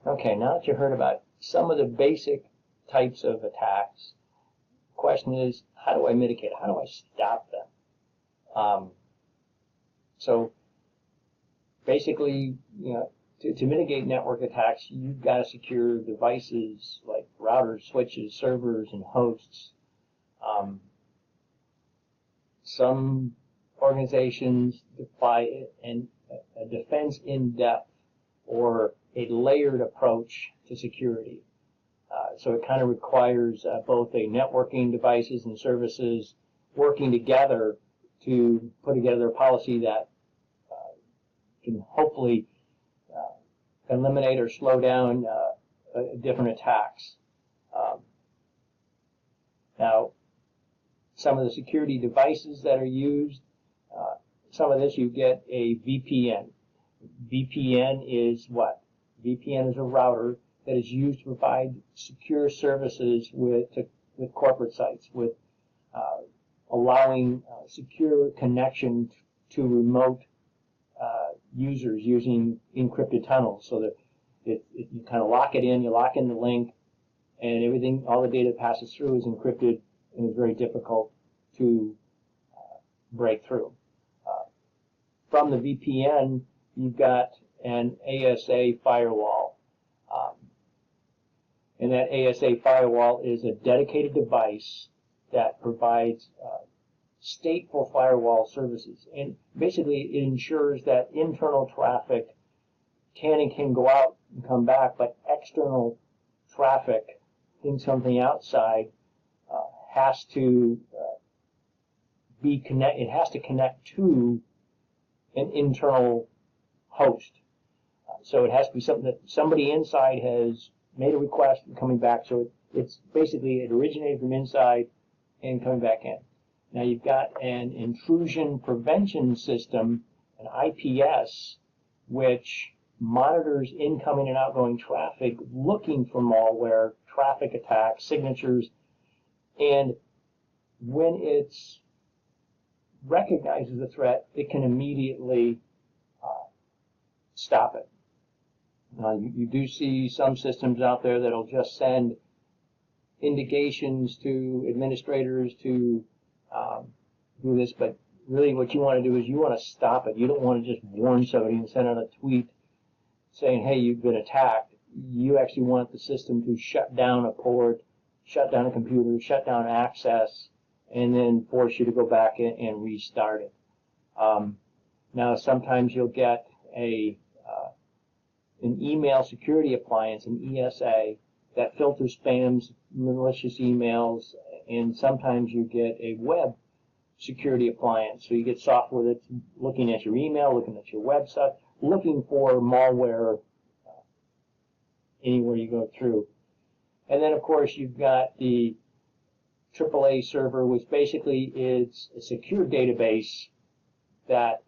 Okay, now that you've heard about some of the basic types of attacks, the question is, how do I mitigate? How do I stop them? So basically, to mitigate network attacks, you've got to secure devices like routers, switches, servers, and hosts. Some organizations apply a defense in depth or a layered approach to security. So it kind of requires both a networking devices and services working together to put together a policy that can hopefully eliminate or slow down different attacks. Now, some of the security devices that are used, some of this you get a VPN. VPN is what? VPN is a router that is used to provide secure services with corporate sites, with allowing secure connection to remote users using encrypted tunnels, so that you kind of lock it in, you lock in the link, and everything, all the data that passes through is encrypted, and it's very difficult to break through. From the VPN, you've got an ASA firewall. And that ASA firewall is a dedicated device that provides stateful firewall services. And basically, it ensures that internal traffic can go out and come back, but external traffic, something outside, has to it has to connect to an internal host. So it has to be something that somebody inside has made a request and coming back. So it's basically, it originated from inside and coming back in. Now you've got an intrusion prevention system, an IPS, which monitors incoming and outgoing traffic, looking for malware, traffic attacks, signatures, and when it recognizes the threat, it can immediately stop it. You do see some systems out there that'll just send indications to administrators to do this, but really what you want to do is you want to stop it. You don't want to just warn somebody and send out a tweet saying, hey, you've been attacked. You actually want the system to shut down a port, shut down a computer, shut down access, and then force you to go back in and restart it. Now, sometimes you'll get an email security appliance, an ESA, that filters spams, malicious emails, and sometimes you get a web security appliance. So you get software that's looking at your email, looking at your website, looking for malware anywhere you go through. And then, of course, you've got the AAA server, which basically is a secure database that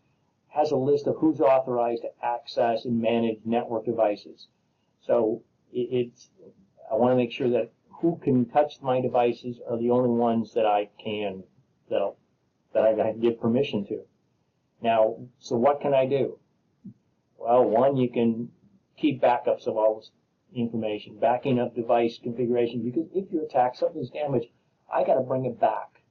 has a list of who's authorized to access and manage network devices. So I want to make sure that who can touch my devices are the only ones that I can give permission to. Now, so what can I do? Well, one, you can keep backups of all this information, backing up device configuration, because if you're attacked, something's damaged, I got to bring it back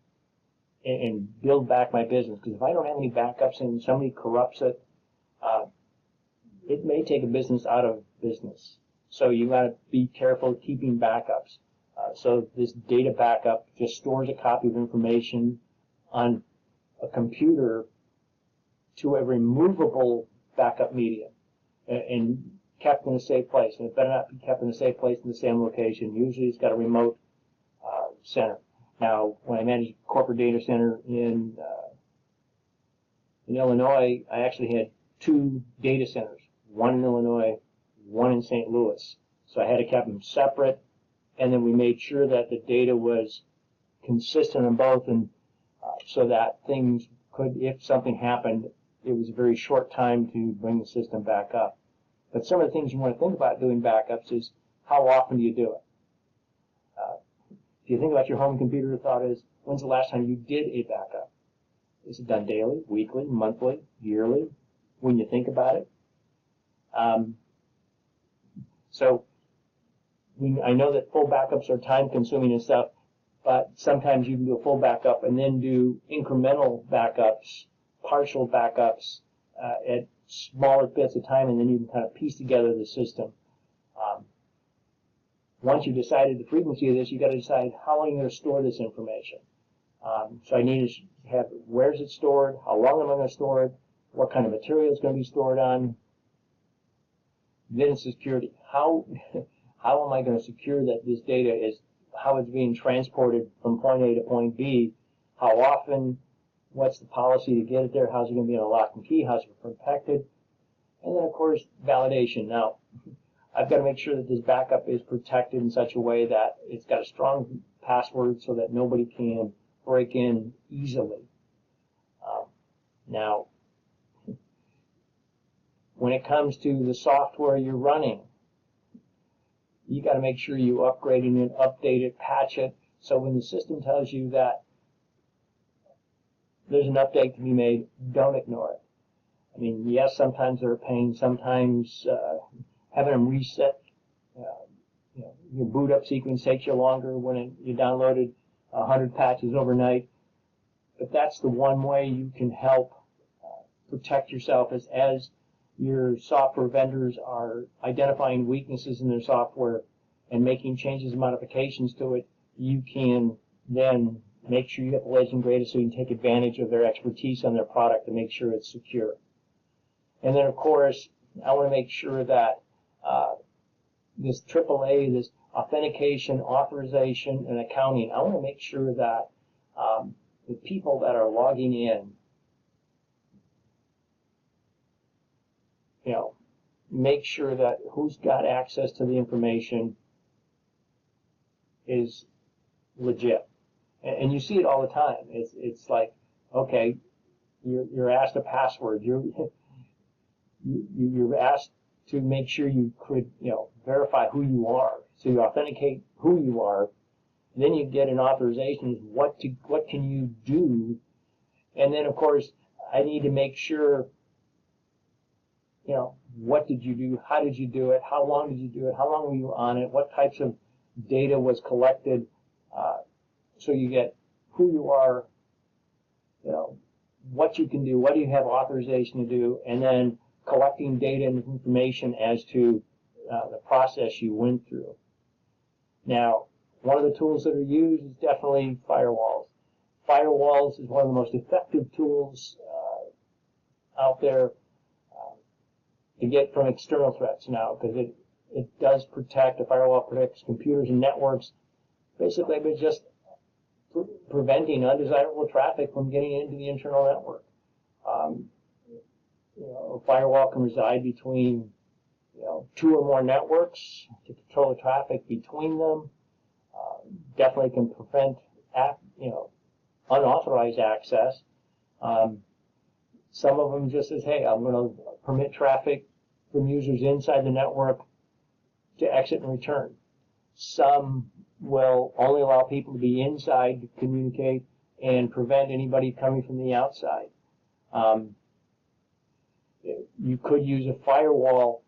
and build back my business. Because if I don't have any backups and somebody corrupts it, it may take a business out of business. So you got to be careful keeping backups. So this data backup just stores a copy of information on a computer to a removable backup medium and kept in a safe place. And it better not be kept in a safe place in the same location. Usually it's got a remote center. Now, when I managed a corporate data center in Illinois, I actually had 2 data centers, one in Illinois, one in St. Louis. So I had to keep them separate, and then we made sure that the data was consistent on both, and so that things could, if something happened, it was a very short time to bring the system back up. But some of the things you want to think about doing backups is how often do you do it? If you think about your home computer, the thought is, when's the last time you did a backup? Is it done daily, weekly, monthly, yearly, when you think about it? So I know that full backups are time consuming and stuff, but sometimes you can do a full backup and then do incremental backups, partial backups at smaller bits of time, and then you can kind of piece together the system. Once you've decided the frequency of this, you've got to decide how long you're going to store this information. So I need to have where's it stored, how long am I going to store it, what kind of material is going to be stored on. Then security. How am I going to secure that this data is, how it's being transported from point A to point B, how often, what's the policy to get it there, how's it going to be in a lock and key, how's it protected, and then of course validation. Now, I've got to make sure that this backup is protected in such a way that it's got a strong password so that nobody can break in easily. Now, when it comes to the software you're running, you got to make sure you upgrade it and update it, patch it, so when the system tells you that there's an update to be made, don't ignore it. I mean, yes, sometimes they're a pain. Sometimes having them reset, your boot up sequence takes you longer when you downloaded 100 patches overnight. But that's the one way you can help protect yourself as your software vendors are identifying weaknesses in their software and making changes and modifications to it. You can then make sure you get the latest and greatest so you can take advantage of their expertise on their product to make sure it's secure. And then, of course, I want to make sure that this AAA, this authentication, authorization, and accounting, I want to make sure that the people that are logging in, make sure that who's got access to the information is legit. And you see it all the time. It's like, okay, you're asked a password. You're asked to make sure you could, verify who you are. So you authenticate who you are. Then you get an authorization. What can you do? And then, of course, I need to make sure, what did you do? How did you do it? How long did you do it? How long were you on it? What types of data was collected? So you get who you are, what you can do, what do you have authorization to do, and then collecting data and information as to the process you went through. Now, one of the tools that are used is definitely firewalls. Firewalls is one of the most effective tools out there to get from external threats now, because it does protect, a firewall protects computers and networks, basically by just preventing undesirable traffic from getting into the internal network. A firewall can reside between, two or more networks to control the traffic between them. Definitely can prevent, unauthorized access. Some of them just says, hey, I'm going to permit traffic from users inside the network to exit and return. Some will only allow people to be inside to communicate and prevent anybody coming from the outside. You could use a firewall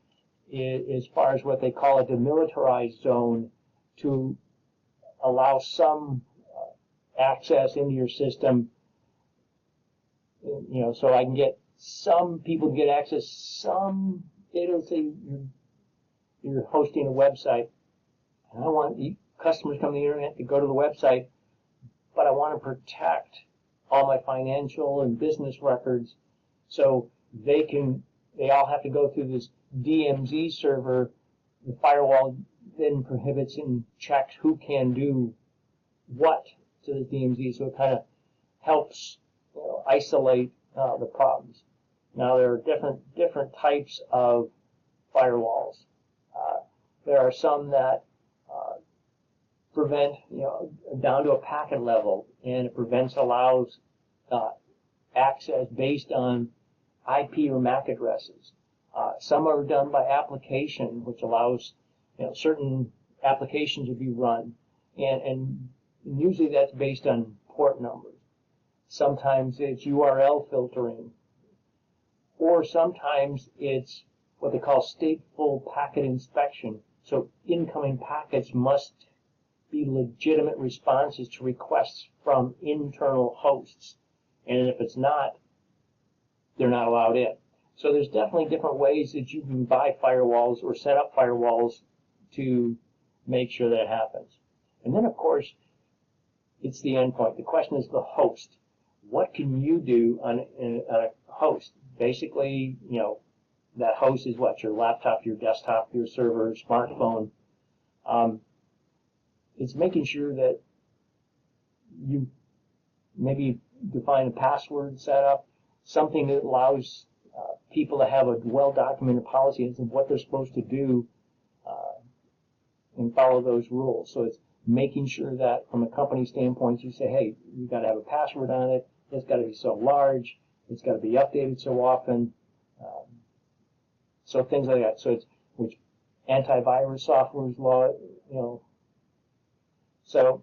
as far as what they call a demilitarized zone to allow some access into your system, so I can get some people to get access, some data. Let's say you're hosting a website, and I want customers coming to the internet to go to the website, but I want to protect all my financial and business records, so they all have to go through this DMZ server. The firewall then prohibits and checks who can do what to the DMZ, so it kind of helps isolate the problems. Now, there are different types of firewalls. There are some that prevent, down to a packet level, and it allows access based on IP or MAC addresses. Some are done by application, which allows certain applications to be run, and usually that's based on port numbers. Sometimes it's URL filtering, or sometimes it's what they call stateful packet inspection, So incoming packets must be legitimate responses to requests from internal hosts. And if it's not, they're not allowed in. So there's definitely different ways that you can buy firewalls or set up firewalls to make sure that happens. And then, of course, it's the endpoint. The question is the host. What can you do on a host? Basically, that host is what? Your laptop, your desktop, your server, smartphone. It's making sure that you maybe define a password setup, something that allows people to have a well-documented policy of what they're supposed to do and follow those rules. So it's making sure that from a company standpoint, you say, hey, you've got to have a password on it. It's got to be so large. It's got to be updated so often. So things like that. So it's which antivirus software is law, So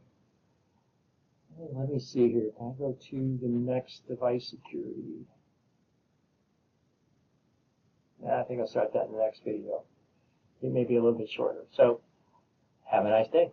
let me see here. Can I go to the next device security? I think I'll start that in the next video. It may be a little bit shorter. So have a nice day.